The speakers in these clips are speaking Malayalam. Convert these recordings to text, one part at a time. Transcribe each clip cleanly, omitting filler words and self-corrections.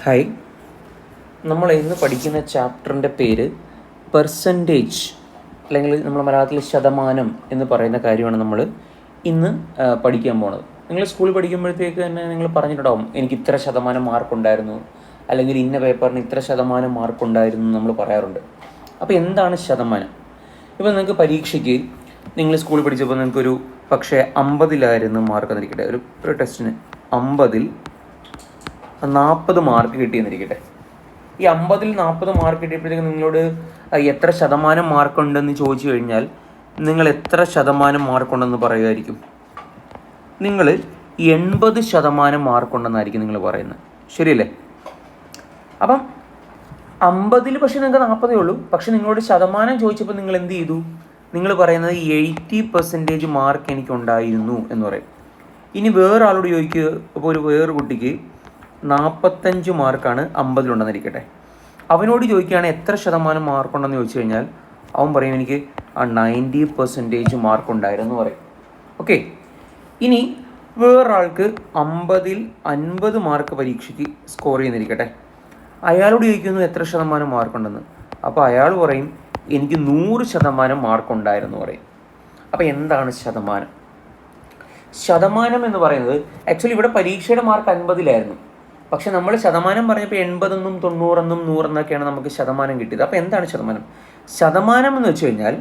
ഹായ്, നമ്മൾ ഇന്ന് പഠിക്കുന്ന ചാപ്റ്ററിൻ്റെ പേര് പെർസെൻറ്റേജ്, അല്ലെങ്കിൽ നമ്മൾ മലയാളത്തിൽ ശതമാനം എന്ന് പറയുന്ന കാര്യമാണ് നമ്മൾ ഇന്ന് പഠിക്കാൻ പോണത്. നിങ്ങൾ സ്കൂളിൽ പഠിക്കുമ്പോഴത്തേക്ക് തന്നെ നിങ്ങൾ പറഞ്ഞിട്ടുണ്ടാവും, എനിക്ക് ഇത്ര ശതമാനം മാർക്കുണ്ടായിരുന്നു, അല്ലെങ്കിൽ ഇന്ന പേപ്പറിന് ഇത്ര ശതമാനം മാർക്കുണ്ടായിരുന്നു നമ്മൾ പറയാറുണ്ട്. അപ്പോൾ എന്താണ് ശതമാനം? ഇപ്പോൾ നിങ്ങൾക്ക് പരീക്ഷയ്ക്ക് നിങ്ങൾ സ്കൂളിൽ പഠിച്ചപ്പോൾ നിങ്ങൾക്കൊരു പക്ഷേ 50-ലായിരുന്നു മാർക്ക് തന്നിരിക്കട്ടെ, ഒരു ടെസ്റ്റിന് 50-ൽ 40 മാർക്ക് കിട്ടിയെന്നിരിക്കട്ടെ. ഈ 50-ൽ 40 മാർക്ക് കിട്ടിയപ്പോഴത്തേക്ക് നിങ്ങളോട് എത്ര ശതമാനം മാർക്കുണ്ടെന്ന് ചോദിച്ചു കഴിഞ്ഞാൽ നിങ്ങൾ എത്ര ശതമാനം മാർക്കുണ്ടെന്ന് പറയുമായിരിക്കും? നിങ്ങൾ 80% മാർക്കുണ്ടെന്നായിരിക്കും നിങ്ങൾ പറയുന്നത്, ശരിയല്ലേ? അപ്പം 50-ൽ പക്ഷേ നിങ്ങൾക്ക് 40 ഉള്ളൂ. പക്ഷെ നിങ്ങളോട് ശതമാനം ചോദിച്ചപ്പോൾ നിങ്ങൾ എന്ത് ചെയ്തു? നിങ്ങൾ പറയുന്നത് 80% മാർക്ക് എനിക്കുണ്ടായിരുന്നു എന്ന് പറയും. ഇനി വേറൊരാളോട് ചോദിക്കുക, ഇപ്പോൾ വേറൊരു കുട്ടിക്ക് 45 മാർക്കാണ് 50-ലുണ്ടെന്നിരിക്കട്ടെ. അവനോട് ചോദിക്കുകയാണ് എത്ര ശതമാനം മാർക്കുണ്ടെന്ന് ചോദിച്ചു കഴിഞ്ഞാൽ അവൻ പറയും എനിക്ക് 90% മാർക്കുണ്ടായിരുന്നു പറയും. ഓക്കെ, ഇനി വേറൊരാൾക്ക് 50-ൽ 50 മാർക്ക് പരീക്ഷയ്ക്ക് സ്കോർ ചെയ്യുന്നിരിക്കട്ടെ. അയാളോട് ചോദിക്കുന്നു എത്ര ശതമാനം മാർക്കുണ്ടെന്ന്. അപ്പോൾ അയാൾ പറയും എനിക്ക് 100% മാർക്കുണ്ടായിരുന്നു പറയും. അപ്പോൾ എന്താണ് ശതമാനം? ശതമാനം എന്ന് പറയുന്നത് ആക്ച്വലി ഇവിടെ പരീക്ഷയുടെ മാർക്ക് 50-ലായിരുന്നു. പക്ഷെ നമ്മൾ ശതമാനം പറഞ്ഞപ്പോൾ 80-എന്നും 90-എന്നും 100-എന്നൊക്കെയാണ് നമുക്ക് ശതമാനം കിട്ടിയത്. അപ്പോൾ എന്താണ് ശതമാനം? ശതമാനം എന്ന് വെച്ച് കഴിഞ്ഞാൽ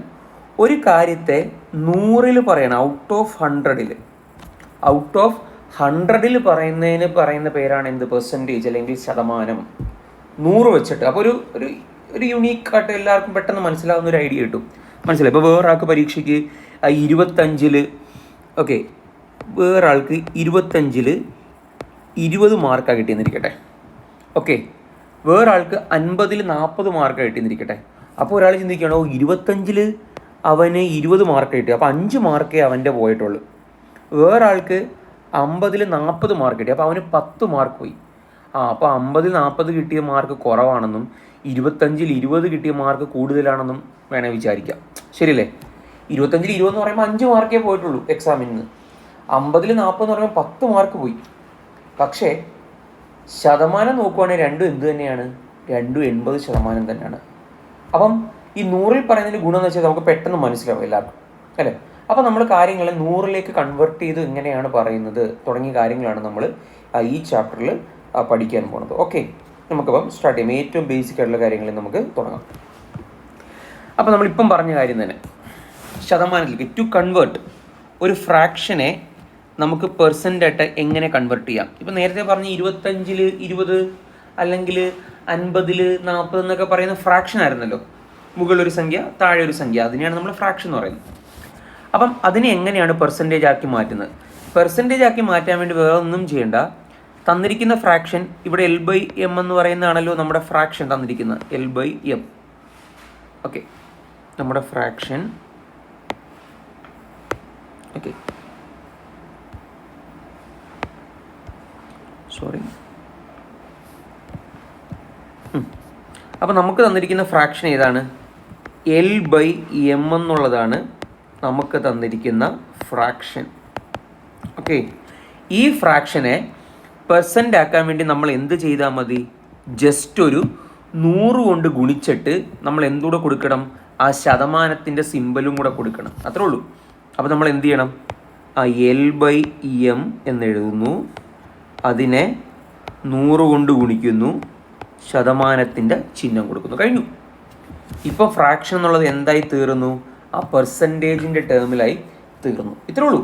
ഒരു കാര്യത്തെ 100-ൽ പറയണം, ഔട്ട് ഓഫ് 100-ൽ പറയുന്ന പേരാണ് എന്ത്? പെർസെൻറ്റേജ് അല്ലെങ്കിൽ ശതമാനം. 100 വെച്ചിട്ട് അപ്പോൾ ഒരു യുണീക്കായിട്ട് എല്ലാവർക്കും പെട്ടെന്ന് മനസ്സിലാവുന്ന ഒരു ഐഡിയ കിട്ടും. മനസ്സിലായി? ഇപ്പോൾ വേറൊരാൾക്ക് പരീക്ഷയ്ക്ക് 25-ൽ ഓക്കെ, വേറൊരാൾക്ക് 25-ൽ 20 മാർക്കാണ് കിട്ടിയെന്നിരിക്കട്ടെ. ഓക്കെ, വേറൊരാൾക്ക് 50-ൽ 40 മാർക്കാണ് കിട്ടിയെന്നിരിക്കട്ടെ. അപ്പോൾ ഒരാൾ ചിന്തിക്കുകയാണോ 25-ൽ അവന് 20 മാർക്ക് കിട്ടി, അപ്പോൾ 5 മാർക്കേ അവൻ്റെ പോയിട്ടുള്ളൂ. വേറൊരാൾക്ക് 50-ൽ 40 മാർക്ക് കിട്ടി, അപ്പോൾ അവന് 10 മാർക്ക് പോയി. അപ്പോൾ 50-ൽ 40 കിട്ടിയ മാർക്ക് കുറവാണെന്നും 25-ൽ 20 കിട്ടിയ മാർക്ക് കൂടുതലാണെന്നും വേണേൽ വിചാരിക്കാം, ശരിയല്ലേ? 25-ൽ 20 എന്ന് പറയുമ്പോൾ 5 മാർക്കേ പോയിട്ടുള്ളൂ എക്സാമിൽ നിന്ന്. 50-ൽ 40 എന്ന് പറയുമ്പോൾ 10 മാർക്ക് പോയി. പക്ഷേ ശതമാനം നോക്കുവാണെങ്കിൽ രണ്ടും എന്ത് തന്നെയാണ്? രണ്ടും 80% തന്നെയാണ്. അപ്പം ഈ 100-ൽ പറയുന്നതിന് ഗുണം എന്ന് വെച്ചാൽ നമുക്ക് പെട്ടെന്ന് മനസ്സിലാവും എല്ലാവർക്കും, അല്ലേ? അപ്പോൾ നമ്മൾ കാര്യങ്ങളെ 100-ലേക്ക് കൺവേർട്ട് ചെയ്ത് എങ്ങനെയാണ് പറയുന്നത് തുടങ്ങിയ കാര്യങ്ങളാണ് നമ്മൾ ഈ ചാപ്റ്ററിൽ പഠിക്കാൻ പോകുന്നത്. ഓക്കെ, നമുക്കപ്പം സ്റ്റാർട്ട് ചെയ്യാം. ഏറ്റവും ബേസിക് ആയിട്ടുള്ള കാര്യങ്ങളിൽ നമുക്ക് തുടങ്ങാം. അപ്പോൾ നമ്മളിപ്പം പറഞ്ഞ കാര്യം തന്നെ, ശതമാനത്തിലേക്ക് ടു കൺവേർട്ട് ഒരു ഫ്രാക്ഷനെ നമുക്ക് പെർസെൻ്റായിട്ട് എങ്ങനെ കൺവേർട്ട് ചെയ്യാം. ഇപ്പോൾ നേരത്തെ പറഞ്ഞ് 25-ൽ 20 അല്ലെങ്കിൽ 50-ൽ 40 എന്നൊക്കെ പറയുന്ന ഫ്രാക്ഷൻ ആയിരുന്നല്ലോ. മുകളിലൊരു സംഖ്യ താഴെ ഒരു സംഖ്യ, അതിനെയാണ് നമ്മൾ ഫ്രാക്ഷൻ എന്ന് പറയുന്നത്. അപ്പം അതിനെ എങ്ങനെയാണ് പെർസെൻറ്റേജ് ആക്കി മാറ്റുന്നത്? പെർസെൻറ്റേജ് ആക്കി മാറ്റാൻ വേണ്ടി വേറെ ഒന്നും ചെയ്യേണ്ട. തന്നിരിക്കുന്ന ഫ്രാക്ഷൻ ഇവിടെ L/M എന്ന് പറയുന്നതാണല്ലോ നമ്മുടെ ഫ്രാക്ഷൻ തന്നിരിക്കുന്നത്, L/M. ഓക്കെ, നമ്മുടെ ഫ്രാക്ഷൻ. Okay, sorry. അപ്പോൾ നമുക്ക് തന്നിരിക്കുന്ന ഫ്രാക്ഷൻ ഏതാണ്? L/M എന്നുള്ളതാണ് നമുക്ക് തന്നിരിക്കുന്ന ഫ്രാക്ഷൻ. ഓക്കെ, ഈ ഫ്രാക്ഷനെ പെർസെൻ്റ് ആക്കാൻ വേണ്ടി നമ്മൾ എന്ത് ചെയ്താൽ മതി? ജസ്റ്റ് ഒരു 100 കൊണ്ട് ഗുണിച്ചിട്ട് നമ്മൾ എന്തുകൂടെ കൊടുക്കണം? ആ ശതമാനത്തിൻ്റെ സിമ്പലും കൂടെ കൊടുക്കണം, അത്രേ ഉള്ളൂ. അപ്പോൾ നമ്മൾ എന്ത് ചെയ്യണം? ആ L/M എന്നെഴുതുന്നു, അതിനെ 100 കൊണ്ട് ഗുണിക്കുന്നു, ശതമാനത്തിൻ്റെ ചിഹ്നം കൊടുക്കുന്നു, കഴിഞ്ഞു. ഇപ്പോൾ ഫ്രാക്ഷൻ എന്നുള്ളത് എന്തായി തീർന്നു? ആ പെർസെൻറ്റേജിൻ്റെ ടേമിലായി തീർന്നു. ഇത്രേ ഉള്ളൂ.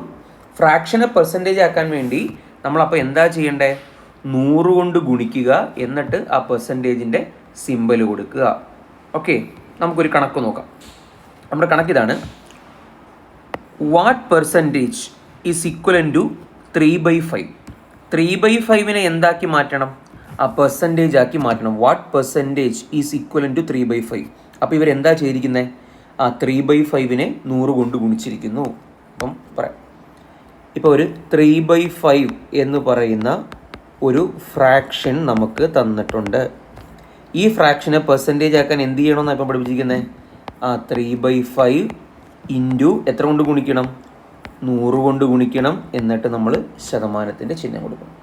ഫ്രാക്ഷനെ പെർസെൻറ്റേജ് ആക്കാൻ വേണ്ടി നമ്മളപ്പോൾ എന്താ ചെയ്യേണ്ടേ? 100 കൊണ്ട് ഗുണിക്കുക, എന്നിട്ട് ആ പെർസെൻറ്റേജിൻ്റെ സിമ്പൽ കൊടുക്കുക. ഓക്കെ, നമുക്കൊരു കണക്ക് നോക്കാം. നമ്മുടെ കണക്കിതാണ്. What percentage is equivalent to 3/5? 3/5-നെ എന്താക്കി മാറ്റണം? ആ പെർസെൻറ്റേജ് ആക്കി മാറ്റണം. What percentage is equivalent to 3/5? അപ്പോൾ ഇവരെന്താ ചെയ്തിരിക്കുന്നത്? ആ 3/5-നെ 100 കൊണ്ട് ഗുണിച്ചിരിക്കുന്നു. അപ്പം പറയാം, ഇപ്പോൾ ഒരു 3/5 എന്ന് പറയുന്ന ഒരു ഫ്രാക്ഷൻ നമുക്ക് തന്നിട്ടുണ്ട്. ഈ ഫ്രാക്ഷനെ പെർസെൻറ്റേജ് ആക്കാൻ എന്ത് ചെയ്യണമെന്നാണ് ഇപ്പം പഠിപ്പിച്ചിരിക്കുന്നത്? ആ 3/5 ഇൻറ്റു എത്ര കൊണ്ട് ഗുണിക്കണം? 100 കൊണ്ട് ഗുണിക്കണം, എന്നിട്ട് നമ്മൾ ശതമാനത്തിൻ്റെ ചിഹ്നം കൊടുക്കണം.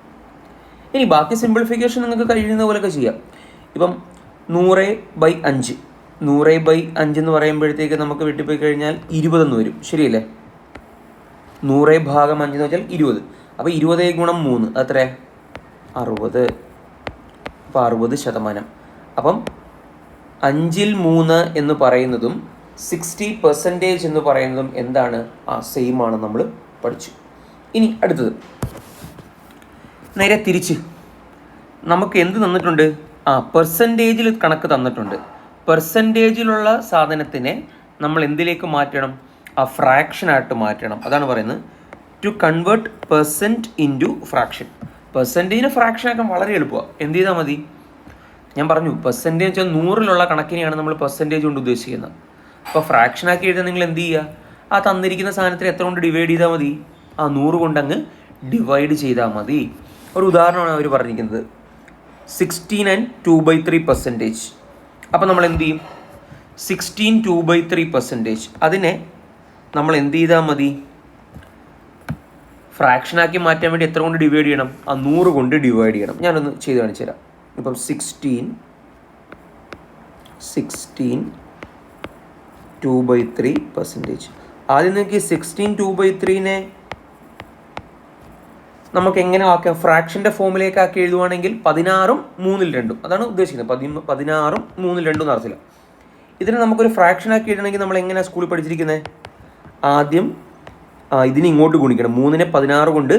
ഇനി ബാക്കി സിംപ്ലിഫിക്കേഷൻ നിങ്ങൾക്ക് കഴിയുന്ന പോലെയൊക്കെ ചെയ്യാം. ഇപ്പം 100/5 100/5 എന്ന് പറയുമ്പോഴത്തേക്ക് നമുക്ക് വെട്ടിപ്പോയി കഴിഞ്ഞാൽ 20 എന്ന് വരും, ശരിയല്ലേ? 100/5 എന്ന് വെച്ചാൽ 20. അപ്പോൾ 20 × 3 അത്ര 60. അപ്പോൾ 60%. അപ്പം 5/3 എന്ന് പറയുന്നതും 60% എന്ന് പറയുന്നതും എന്താണ്? സെയിം ആണ്, നമ്മൾ പഠിച്ചു. ഇനി അടുത്തത് നേരെ തിരിച്ച് നമുക്ക് എന്ത് തന്നിട്ടുണ്ട്? പെർസെൻറ്റേജിൽ കണക്ക് തന്നിട്ടുണ്ട്. പെർസെൻറ്റേജിലുള്ള സാധനത്തിനെ നമ്മൾ എന്തിലേക്ക് മാറ്റണം? ഫ്രാക്ഷനായിട്ട് മാറ്റണം. അതാണ് പറയുന്നത് to convert percent into fraction. പെർസെൻറ്റേജിന് ഫ്രാക്ഷനാക്കാൻ വളരെ എളുപ്പമാണ്. എന്ത് ചെയ്താൽ മതി? ഞാൻ പറഞ്ഞു പെർസെൻറ്റേജ് വെച്ചാൽ 100-ലുള്ള കണക്കിനെയാണ് നമ്മൾ പെർസെൻറ്റേജ് കൊണ്ട് ഉദ്ദേശിക്കുന്നത്. അപ്പോൾ ഫ്രാക്ഷനാക്കി എഴുതാൻ നിങ്ങൾ എന്ത് ചെയ്യുക? തന്നിരിക്കുന്ന സാധനത്തിൽ എത്ര കൊണ്ട് ഡിവൈഡ് ചെയ്താൽ മതി? 100 കൊണ്ട് അങ്ങ് ഡിവൈഡ് ചെയ്താൽ മതി. ഒരു ഉദാഹരണമാണ് അവർ പറഞ്ഞിരിക്കുന്നത്, 16 and 2/3%. അപ്പോൾ നമ്മൾ എന്ത് ചെയ്യും? 16 2/3%. അതിനെ നമ്മൾ എന്ത് ചെയ്താൽ മതി? ഫ്രാക്ഷനാക്കി മാറ്റാൻ വേണ്ടി എത്ര കൊണ്ട് ഡിവൈഡ് ചെയ്യണം? 100 കൊണ്ട് ഡിവൈഡ് ചെയ്യണം. ഞാനൊന്ന് ചെയ്ത് കാണിച്ചു തരാം. ഇപ്പം 16 2/3%. ആദ്യം നിങ്ങൾക്ക് 16 2/3-നെ നമുക്ക് എങ്ങനെ ആക്കാം? ഫ്രാക്ഷൻ്റെ ഫോമിലേക്ക് ആക്കി എഴുതുവാണെങ്കിൽ 16 3/2. അതാണ് ഉദ്ദേശിക്കുന്നത്. 16 3/2 എന്ന് അർത്ഥമില്ല. ഇതിനെ നമുക്കൊരു ഫ്രാക്ഷൻ ആക്കി എഴുതണമെങ്കിൽ നമ്മൾ എങ്ങനെയാണ് സ്കൂളിൽ പഠിച്ചിരിക്കുന്നത്? ആദ്യം ഇതിന് ഇങ്ങോട്ട് ഗുണിക്കണം. 3-നെ 16 കൊണ്ട്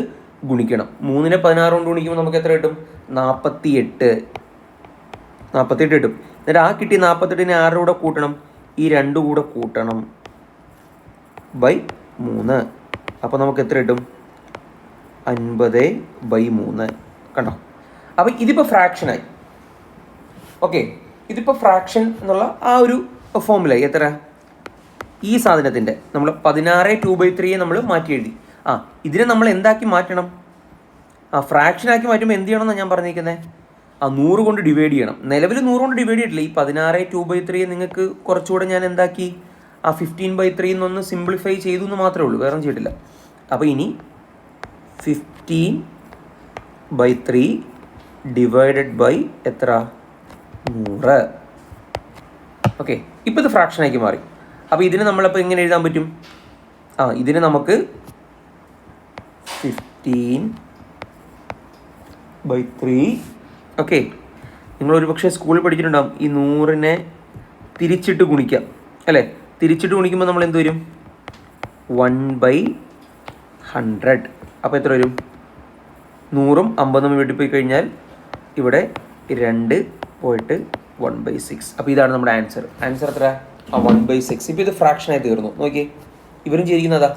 ഗുണിക്കണം. 3-നെ 16 കൊണ്ട് ഗുണിക്കുമ്പോൾ നമുക്ക് എത്ര കിട്ടും? 48 കിട്ടും. എന്നിട്ട് കിട്ടിയ 48-നെ 6 കൂടെ കൂട്ടണം, ഈ 2 കൂടെ കൂട്ടണം /3. അപ്പോൾ നമുക്ക് എത്ര കിട്ടും? 50/3. കണ്ടോ? അപ്പോൾ ഇതിപ്പോൾ ഫ്രാക്ഷനായി. ഓക്കെ, ഇതിപ്പോൾ ഫ്രാക്ഷൻ എന്നുള്ള ഒരു ഫോമുലായി. എത്ര? ഈ സാധനത്തിൻ്റെ നമ്മൾ 16 2/3 നമ്മൾ മാറ്റി എഴുതി. ഇതിനെ നമ്മൾ എന്താക്കി മാറ്റണം? ഫ്രാക്ഷനാക്കി മാറ്റുമ്പോൾ എന്ത് ചെയ്യണമെന്നാണ് ഞാൻ പറഞ്ഞിരിക്കുന്നത്? 100 കൊണ്ട് ഡിവൈഡ് ചെയ്യണം. നിലവിൽ 100 കൊണ്ട് ഡിവൈഡ് ചെയ്തിട്ടില്ല. ഈ 16 2/3 നിങ്ങൾക്ക് കുറച്ചുകൂടെ ഞാൻ എന്താക്കി? 15/3 എന്നൊന്ന് സിംപ്ലിഫൈ ചെയ്തു എന്ന് മാത്രമേ ഉള്ളൂ, വേറെ ഒന്നും ചെയ്തിട്ടില്ല. അപ്പോൾ ഇനി 15/3 ഡിവൈഡഡ് ബൈ എത്ര? 100. ഓക്കെ, ഇപ്പോൾ ഇത് ഫ്രാക്ഷനാക്കി മാറി. അപ്പോൾ ഇതിന് നമ്മളപ്പോൾ എങ്ങനെ എഴുതാൻ പറ്റും? ഇതിന് നമുക്ക് 15/3. ഓക്കെ, നിങ്ങളൊരു പക്ഷേ സ്കൂളിൽ പഠിച്ചിട്ടുണ്ടാകും ഈ 100-നെ തിരിച്ചിട്ട് ഗുണിക്കാം, അല്ലേ? തിരിച്ചിട്ട് ഗുണിക്കുമ്പോൾ നമ്മൾ എന്ത് വരും? 1/100. അപ്പോൾ എത്ര വരും? 100-ഉം 50-ഉം വെട്ടിപ്പോയി കഴിഞ്ഞാൽ ഇവിടെ 2 പോയിട്ട് 1/6. അപ്പോൾ ഇതാണ് നമ്മുടെ ആൻസർ. എത്ര? 1/6. ഇപ്പോൾ ഇത് ഫ്രാക്ഷനായി തീർന്നു. നോക്കിയേ, ഇവരും ചെയ്തിരിക്കുന്നതാ.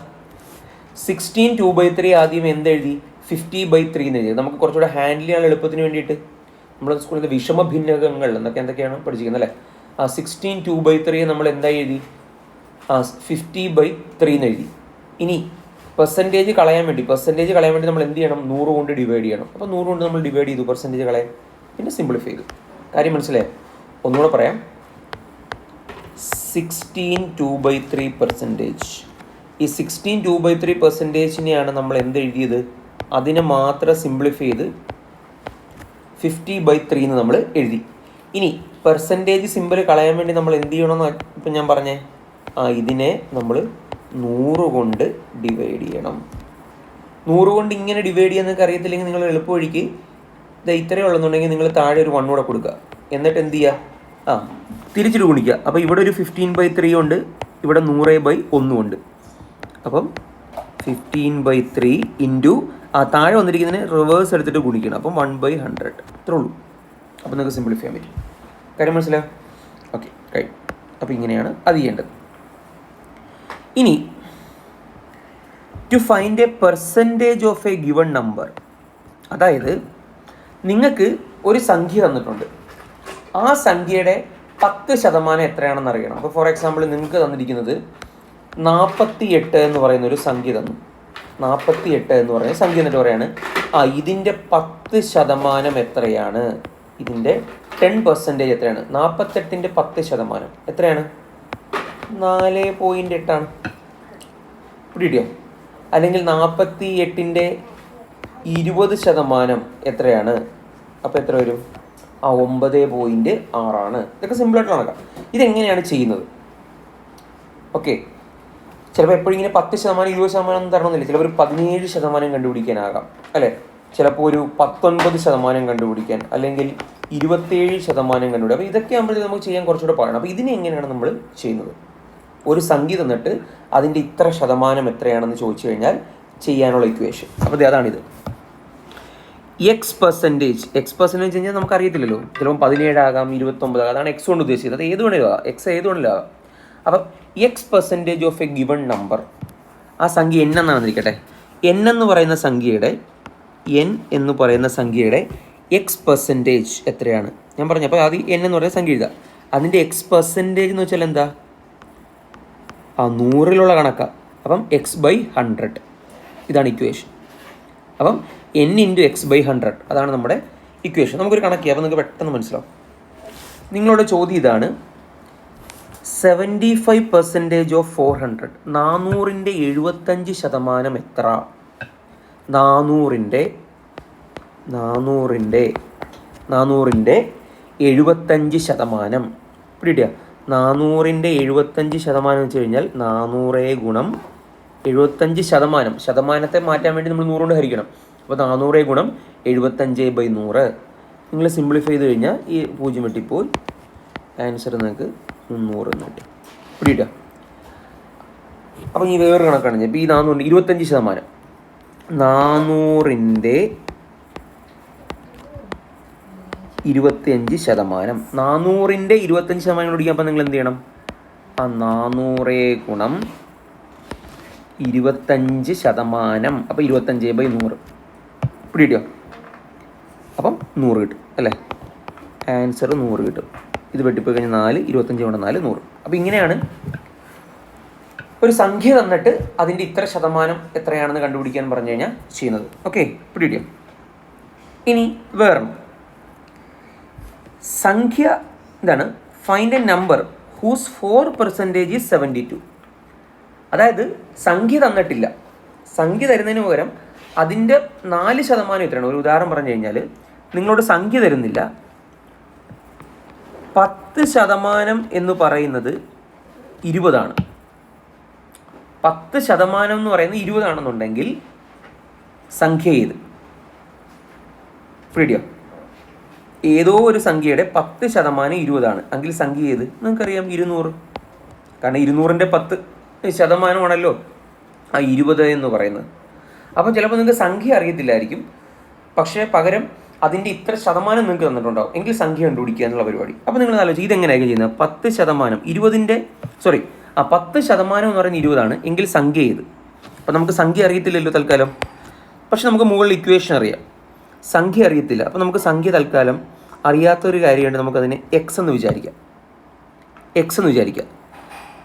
16 2/3 ആദ്യം എന്തെഴുതി? 50/3 എന്ന് എഴുതി. നമുക്ക് കുറച്ചുകൂടെ ഹാൻഡിൽ ചെയ്യാൻ എളുപ്പത്തിന് വേണ്ടിയിട്ട് നമ്മുടെ സ്കൂളിൽ വിഷമ ഭിന്നകങ്ങൾ എന്തൊക്കെയാണ് പഠിച്ചിരിക്കുന്നത്, അല്ലേ? 16 2/3 നമ്മൾ എന്താ എഴുതി? 50/3 എന്ന് എഴുതി. ഇനി പെർസെൻറ്റേജ് കളയാൻ വേണ്ടി നമ്മൾ എന്ത് ചെയ്യണം? 100 കൊണ്ട് ഡിവൈഡ് ചെയ്യണം. അപ്പോൾ 100 കൊണ്ട് നമ്മൾ ഡിവൈഡ് ചെയ്തു പെർസെൻറ്റേജ് കളയാൻ, പിന്നെ സിംപ്ലിഫൈ ചെയ്തു. കാര്യം മനസ്സിലായോ? ഒന്നുകൂടെ പറയാം. 16 2/3%. ഈ 16 2/3%-നെയാണ് നമ്മൾ എന്തെഴുതിയത്? അതിനെ മാത്രം സിംപ്ലിഫൈ ചെയ്ത് 50/3 എന്ന് നമ്മൾ എഴുതി. ഇനി പെർസെൻറ്റേജ് സിമ്പിൾ കളയാൻ വേണ്ടി നമ്മൾ എന്ത് ചെയ്യണമെന്ന് ഇപ്പം ഞാൻ പറഞ്ഞേ? ഇതിനെ നമ്മൾ 100 കൊണ്ട് ഡിവൈഡ് ചെയ്യണം. 100 കൊണ്ട് ഇങ്ങനെ ഡിവൈഡ് ചെയ്യാൻ നിങ്ങൾക്ക് അറിയത്തില്ലെങ്കിൽ നിങ്ങൾ എളുപ്പ വഴിക്ക് ഇത്രയേ ഉള്ളെന്നുണ്ടെങ്കിൽ നിങ്ങൾ താഴെ ഒരു 1 കൂടെ കൊടുക്കുക. എന്നിട്ട് എന്ത് ചെയ്യുക? തിരിച്ചിട്ട് ഗുണിക്കുക. അപ്പോൾ ഇവിടെ ഒരു 15/3 ഉണ്ട്, ഇവിടെ 100/1 ഉണ്ട്. അപ്പം 15/3 ഇൻറ്റു താഴെ വന്നിരിക്കുന്നതിന് റിവേഴ്സ് എടുത്തിട്ട് ഗുണിക്കണം. അപ്പം 1/100. ഇത്രേ ഉള്ളൂ. അപ്പോൾ നിങ്ങൾക്ക് സിംപ്ലിഫൈ ചെയ്യാൻ പറ്റും. കാര്യം മനസ്സിലായോ? ഓക്കെ, കഴിഞ്ഞു. അപ്പോൾ ഇങ്ങനെയാണ് അത് ചെയ്യേണ്ടത്. ഇനി to find a percentage of a given number, അതായത് നിങ്ങൾക്ക് ഒരു സംഖ്യ തന്നിട്ടുണ്ട്, ആ സംഖ്യയുടെ 10% എത്രയാണെന്ന് അറിയണം. അപ്പോൾ ഫോർ എക്സാമ്പിൾ നിങ്ങൾക്ക് തന്നിരിക്കുന്നത് 48 എന്ന് പറയുന്ന ഒരു സംഖ്യ തന്നു. 48 എന്ന് പറയുന്ന സംഖ്യ എന്നിട്ട് പറയാണ് ഇതിൻ്റെ 10% എത്രയാണ്? ഇതിൻ്റെ 10% എത്രയാണ്? 48-ൻ്റെ 10% എത്രയാണ്? 4.8 ആണ്. പിടിയോ? അല്ലെങ്കിൽ 48-ൻ്റെ 20% എത്രയാണ്? അപ്പോൾ എത്ര വരും? 9.6 ഇതൊക്കെ സിമ്പിളായിട്ടുള്ള കണക്കാം. ഇതെങ്ങനെയാണ് ചെയ്യുന്നത്? ഓക്കെ, ചിലപ്പോൾ എപ്പോഴും ഇങ്ങനെ 10%, 20% ഒന്നും തരണമെന്നില്ല. ചിലപ്പോൾ ഒരു 17% കണ്ടുപിടിക്കാനാകാം അല്ലേ, ചിലപ്പോൾ ഒരു 19% കണ്ടുപിടിക്കാൻ, അല്ലെങ്കിൽ 27% കണ്ടുപിടിക്കുക. അപ്പോൾ ഇതൊക്കെ ആകുമ്പോഴത്തേക്ക് നമുക്ക് ചെയ്യാൻ കുറച്ചുകൂടെ പാടാണ്. അപ്പോൾ ഇതിനെ എങ്ങനെയാണ് നമ്മൾ ചെയ്യുന്നത്? ഒരു സംഖ്യ തന്നിട്ട് അതിൻ്റെ ഇത്ര ശതമാനം എത്രയാണെന്ന് ചോദിച്ചു കഴിഞ്ഞാൽ ചെയ്യാനുള്ള ഇക്വേഷൻ. അപ്പോൾ അതാണിത്. എക്സ്% കഴിഞ്ഞാൽ നമുക്കറിയത്തില്ലല്ലോ, ചിലപ്പോൾ 17 ആകാം, 29 ആകാം. അതാണ് എക്സ് കൊണ്ട് ഉദ്ദേശിച്ചത്. അത് ഏത് വേണേലും ആകാം, എക്സ് ഏത് വേണേലും ആകാം. അപ്പം X% of a given number, ആ സംഖ്യ n എന്നാണെന്നിരിക്കട്ടെ. n എന്ന് പറയുന്ന സംഖ്യയുടെ X% എത്രയാണ്? ഞാൻ പറഞ്ഞു. അപ്പോൾ ആദ്യം n എന്ന് പറയുന്ന സംഖ്യ എഴുതുക. അതിൻ്റെ X% എന്ന് വെച്ചാൽ എന്താ? 100ലുള്ള കണക്കാണ്. അപ്പം x/100 ഇതാണ് ഇക്വേഷൻ. അപ്പം n × x/100 അതാണ് നമ്മുടെ ഇക്വേഷൻ. നമുക്കൊരു കണക്ക് ചെയ്യാം, അപ്പോൾ നിങ്ങൾക്ക് പെട്ടെന്ന് മനസ്സിലാവും. നിങ്ങളുടെ ചോദ്യം ഇതാണ്: 75% ഓഫ് 400. 400ൻ്റെ 75% എത്ര? 400ൻ്റെ 75% പിടിക്കുക. 400ൻ്റെ 75% വെച്ച് കഴിഞ്ഞാൽ 400 ഗുണം 75%. ശതമാനത്തെ മാറ്റാൻ വേണ്ടി നമ്മൾ 100 കൊണ്ട് ഹരിക്കണം. അപ്പോൾ 400 ഗുണം 75/100. നിങ്ങൾ സിംപ്ലിഫൈ ചെയ്ത് കഴിഞ്ഞാൽ ഈ 0 വെട്ടിപ്പോയി ആൻസർ നിങ്ങൾക്ക് 300 എന്ന് കിട്ടും. പിടിയിട്ടാ. അപ്പം ഈ വേറൊരു കണക്കാണ്. ഇപ്പോൾ ഈ 400 25%. 400ൻ്റെ 25%. 400ൻ്റെ 25% പിടിക്കാൻ അപ്പം നിങ്ങൾ എന്ത് ചെയ്യണം? 400 ഗുണം 25%. അപ്പോൾ 25/100 പിടിയിട്ടോ. അപ്പം 100 കിട്ടും അല്ലേ? ആൻസർ 100 കിട്ടും. ഇത് വെട്ടിപ്പോയി കഴിഞ്ഞാൽ 4, 25 കൊണ്ട് 4, 100. അപ്പോൾ ഇങ്ങനെയാണ് ഒരു സംഖ്യ തന്നിട്ട് അതിൻ്റെ ഇത്ര ശതമാനം എത്രയാണെന്ന് കണ്ടുപിടിക്കാൻ പറഞ്ഞു കഴിഞ്ഞാൽ ചെയ്യുന്നത്. ഓക്കെ, പിടിയോ? ഇനി വേറെ സംഖ്യ എന്താണ്? Find a number whose 4% is 72. അതായത് സംഖ്യ തന്നിട്ടില്ല, സംഖ്യ തരുന്നതിന് പകരം അതിൻ്റെ 4% എത്രയാണ്? ഒരു ഉദാഹരണം പറഞ്ഞു കഴിഞ്ഞാൽ നിങ്ങളോട് സംഖ്യ തരുന്നില്ല, 10% എന്ന് പറയുന്നത് 20 10% എന്ന് പറയുന്നത് 20 ആണെന്നുണ്ടെങ്കിൽ സംഖ്യ ഏത്? പിടിയോ? ഏതോ ഒരു സംഖ്യയുടെ 10% 20 എങ്കിൽ സംഖ്യ ഏത്? നിങ്ങൾക്കറിയാം, 200. കാരണം 200ൻ്റെ 10% ആ 20 എന്ന് പറയുന്നത്. അപ്പം ചിലപ്പോൾ നിങ്ങൾക്ക് സംഖ്യ അറിയത്തില്ലായിരിക്കും, പക്ഷേ പകരം അതിൻ്റെ ഇത്ര ശതമാനം നിങ്ങൾക്ക് തന്നിട്ടുണ്ടാവും, എങ്കിൽ സംഖ്യ കണ്ടുപിടിക്കുക എന്നുള്ള പരിപാടി. അപ്പോൾ നിങ്ങൾ ആലോചിച്ച് ഇതെങ്ങനെയായിരിക്കും ചെയ്യുന്നത്? 10% 20ൻ്റെ 10% എന്ന് പറയുന്നത് 20 എങ്കിൽ സംഖ്യ ഏത്? അപ്പോൾ നമുക്ക് സംഖ്യ അറിയത്തില്ലല്ലോ തൽക്കാലം, പക്ഷെ നമുക്ക് മുകളിൽ ഇക്വേഷൻ അറിയാം. സംഖ്യ അറിയത്തില്ല, അപ്പോൾ നമുക്ക് സംഖ്യ തൽക്കാലം അറിയാത്തൊരു കാര്യമുണ്ട്. നമുക്കതിനെ എക്സ് എന്ന് വിചാരിക്കാം.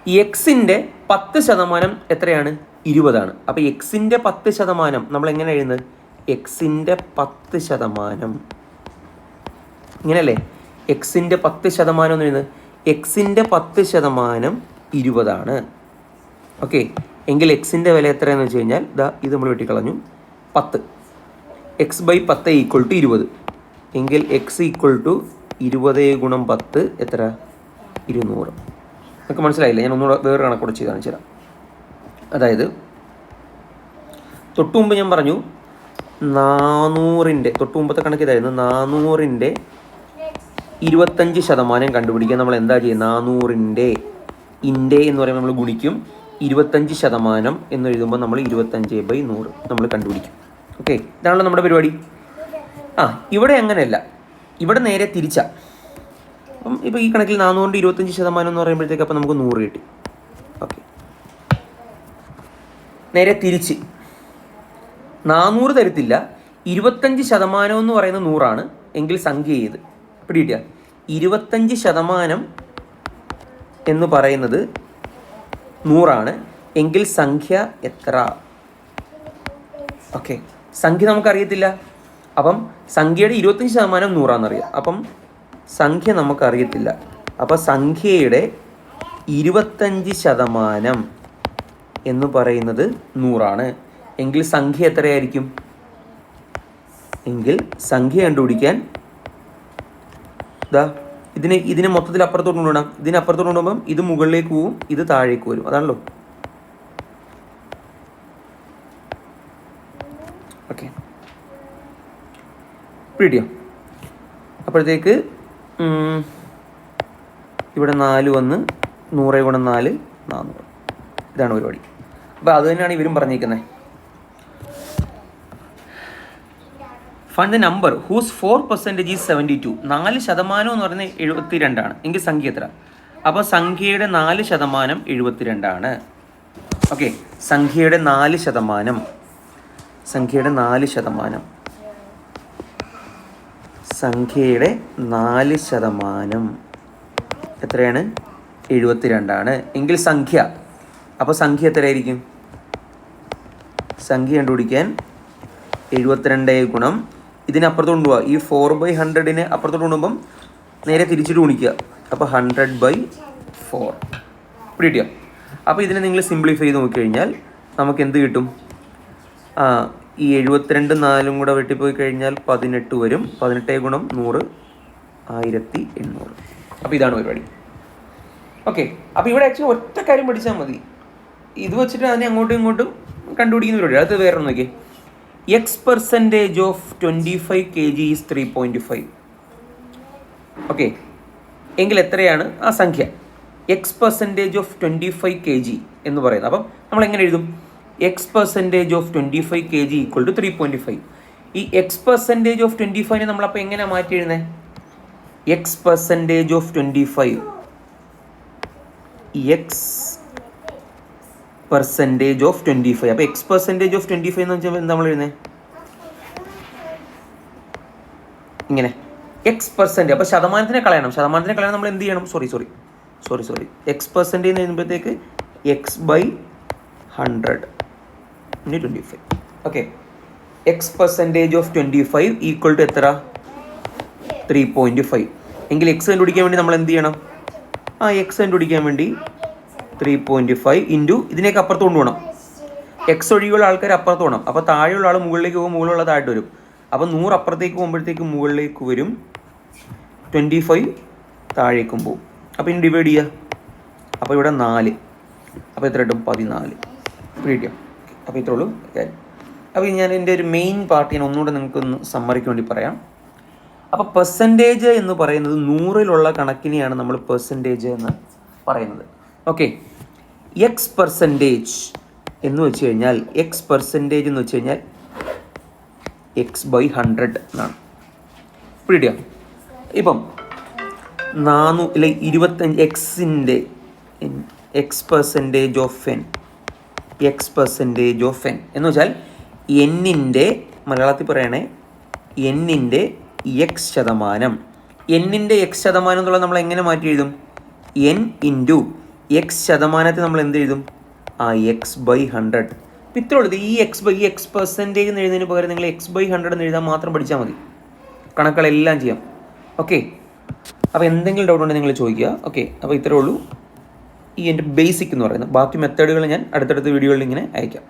ഈ എക്സിൻ്റെ 10% എത്രയാണ്? 20. അപ്പോൾ എക്സിൻ്റെ 10% നമ്മൾ എങ്ങനെ എഴുതുന്നത്? എക്സിൻ്റെ 10% ഇങ്ങനെയല്ലേ? എക്സിൻ്റെ 10% എന്ന് എഴുതുന്നത്. എക്സിൻ്റെ 10% 20. ഓക്കെ, എങ്കിൽ എക്സിൻ്റെ വില എത്രയാണെന്ന് വെച്ച് കഴിഞ്ഞാൽ ഇത് നമ്മൾ വെട്ടിക്കളഞ്ഞു. 10. x/10 = 20. എങ്കിൽ x = 20 ഗുണം 10 എത്ര? 200. നിങ്ങൾക്ക് മനസ്സിലായില്ലേ? ഞാൻ ഒന്നുകൂടെ വേറെ കണക്കൂടെ ചെയ്ത് കാണിച്ചു തരാം. അതായത് തൊട്ടു മുമ്പ് ഞാൻ പറഞ്ഞു 400ൻ്റെ തൊട്ടു മുമ്പത്തെ കണക്ക് ഇതായിരുന്നു. 400ൻ്റെ 25% കണ്ടുപിടിക്കാൻ നമ്മൾ എന്താ ചെയ്യുക? 400ൻ്റെ എന്ന് പറയുമ്പോൾ നമ്മൾ ഗുണിക്കും. 25% എന്ന് എഴുതുമ്പോൾ നമ്മൾ 25/100 നമ്മൾ കണ്ടുപിടിക്കും. ഓക്കെ, ഇതാണല്ലോ നമ്മുടെ പരിപാടി. ഇവിടെ അങ്ങനെയല്ല, ഇവിടെ നേരെ തിരിച്ചാ. അപ്പം ഇപ്പോൾ ഈ കണക്കിൽ 400ൻ്റെ 25% എന്ന് പറയുമ്പോഴത്തേക്ക് അപ്പം നമുക്ക് 100 കിട്ടി. ഓക്കെ, നേരെ തിരിച്ച് 400 തരത്തില്ല, 25% എന്ന് പറയുന്നത് 100 എങ്കിൽ സംഖ്യ ഏത്? പിടിയിട്ട. 25% എന്ന് പറയുന്നത് 100 എങ്കിൽ സംഖ്യ എത്ര? ഓക്കെ, സംഖ്യ നമുക്കറിയത്തില്ല. അപ്പം സംഖ്യയുടെ 25% 100 അപ്പം സംഖ്യ നമുക്കറിയത്തില്ല. അപ്പം സംഖ്യയുടെ 25% എന്ന് പറയുന്നത് 100 എങ്കിൽ സംഖ്യ എത്രയായിരിക്കും? എങ്കിൽ സംഖ്യ കണ്ടുപിടിക്കാൻ ഇതാ ഇതിനെ മൊത്തത്തിൽ അപ്പുറത്തോട്ട് കൊണ്ടുവിടാം. ഇതിനപ്പുറത്തോട്ട് കൊണ്ടുപോകുമ്പം ഇത് മുകളിലേക്ക് പോവും, ഇത് താഴേക്ക് വരും. അതാണല്ലോ. ഓക്കെ, പിടിയോ? അപ്പോഴത്തേക്ക് ഇവിടെ 4 വന്ന് 100 ഗുണം 4 400. ഇതാണ് പരിപാടി. അപ്പോൾ അത് തന്നെയാണ് ഇവരും പറഞ്ഞിരിക്കുന്നത്. Find the number whose 4% is 72. 4% എന്ന് പറയുന്നത് 72 എങ്കിൽ സംഖ്യ എത്ര? അപ്പോൾ സംഖ്യയുടെ 4% 72. ഓക്കെ, സംഖ്യയുടെ 4% സംഖ്യയുടെ 4% എത്രയാണ്? 72 എങ്കിൽ സംഖ്യ, അപ്പോൾ സംഖ്യ എത്രയായിരിക്കും? സംഖ്യ കണ്ടുപിടിക്കാൻ 72 ഗുണം ഇതിനപ്പുറത്ത് കൊണ്ടുപോവുക. ഈ 4/100 അപ്പുറത്തോട്ട് കൊണ്ടുപോകുമ്പം നേരെ തിരിച്ചിട്ട് ഗുണിക്കുക. അപ്പോൾ 100/4 പിടിയോ? അപ്പോൾ ഇതിനെ നിങ്ങൾ സിംപ്ലിഫൈ ചെയ്ത് നോക്കിക്കഴിഞ്ഞാൽ നമുക്ക് എന്ത് കിട്ടും? ഈ 72 4 കൂടെ വെട്ടിപ്പോയി കഴിഞ്ഞാൽ 18 വരും. 18 ഗുണം 100 1800. അപ്പോൾ ഇതാണ് പരിപാടി. ഓക്കെ, അപ്പോൾ ഇവിടെ ആക്ച്വലി ഒറ്റ കാര്യം പഠിച്ചാൽ മതി. ഇത് വെച്ചിട്ട് അതിനെ അങ്ങോട്ടും ഇങ്ങോട്ടും കണ്ടുപിടിക്കുന്ന പരിപാടി. അത് വേറെ നോക്കിയേ. X% of 25 kg is 3.5. Okay, എങ്കിൽ എത്രയാണ് ആ സംഖ്യ? X% of 25 kg എന്ന് പറയുന്നത്. അപ്പം നമ്മൾ എങ്ങനെ എഴുതും? X% of 25 kg equal to 3.5. ഈ X% of 25 നമ്മളപ്പോൾ എങ്ങനെ മാറ്റി എഴുതുന്നത്? X% of 25 X% of 25. അപ്പോൾ X% of 25 എന്ന് വെച്ചാൽ എന്താ നമ്മൾ എഴുതുന്നത്? ഇങ്ങനെ X%. അപ്പോൾ ശതമാനത്തിനെ കളയണം. നമ്മൾ എന്ത് ചെയ്യണം? സോറി X% എന്ന് എഴുതുമ്പോഴത്തേക്ക് X/100 25. Okay, X% of 25 equal to എത്ര? 3.5. എങ്കിൽ X കണ്ടുപിടിക്കാൻ വേണ്ടി നമ്മൾ എന്ത് ചെയ്യണം? X കണ്ടുപിടിക്കാൻ വേണ്ടി 3.5 ഇൻറ്റു ഇതിനേക്ക് അപ്പുറത്ത് കൊണ്ടുപോകണം. X ഒഴികെയുള്ള ആൾക്കാർ അപ്പുറത്ത് പോകണം. അപ്പോൾ താഴെയുള്ള ആൾ മുകളിലേക്ക് പോകും, മുകളിലുള്ള താഴോട്ട് വരും. അപ്പോൾ 100 അപ്പുറത്തേക്ക് പോകുമ്പോഴത്തേക്ക് മുകളിലേക്ക് വരും, 25 താഴേക്കും പോകും. അപ്പോൾ ഇനി ഡിവൈഡ് ചെയ്യുക. അപ്പോൾ ഇവിടെ 4, അപ്പോൾ എത്ര കിട്ടും? 14. കിട്ടിയോ? അപ്പോൾ ഇത്രേ ഉള്ളൂ കാര്യം. അപ്പോൾ ഞാൻ എൻ്റെ ഒരു മെയിൻ പാർട്ട് ഞാൻ ഒന്നുകൂടെ നിങ്ങൾക്കൊന്ന് സമ്മറിക്ക് വേണ്ടി പറയാം. അപ്പോൾ പെർസെൻറ്റേജ് എന്ന് പറയുന്നത് 100-ലുള്ള കണക്കിനെയാണ് നമ്മൾ പെർസെൻറ്റേജ് എന്ന് പറയുന്നത്. ഓക്കെ, X% എന്ന് വെച്ച് കഴിഞ്ഞാൽ X% എന്ന് വെച്ച് കഴിഞ്ഞാൽ X/100 എന്നാണ്. പിടിയോ? ഇപ്പം 25 X-ൻ്റെ X% of n എന്ന് വെച്ചാൽ n-ൻ്റെ മലയാളത്തിൽ പറയണേ n-ൻ്റെ X%. n-ൻ്റെ X% എന്നുള്ളത് നമ്മൾ എങ്ങനെ മാറ്റി എഴുതും? n ഇൻറ്റു X% നമ്മൾ എന്ത് എഴുതും? X/100. അപ്പോൾ ഇത്രേ ഉള്ളൂ. ഈ X% എന്ന് എഴുതുന്നതിന് പകരം നിങ്ങൾ X/100 എന്ന് എഴുതാൻ മാത്രം പഠിച്ചാൽ മതി. കണക്കുകളെല്ലാം ചെയ്യാം. ഓക്കെ, അപ്പോൾ എന്തെങ്കിലും ഡൗട്ട് ഉണ്ടെങ്കിൽ നിങ്ങൾ ചോദിക്കുക. ഓക്കെ, അപ്പോൾ ഇത്രേ ഉള്ളൂ ഈ എൻ്റെ ബേസിക് എന്ന് പറയുന്നത്. ബാക്കി മെത്തേഡുകൾ ഞാൻ അടുത്തടുത്ത വീഡിയോകളിൽ ഇങ്ങനെ അയക്കാം.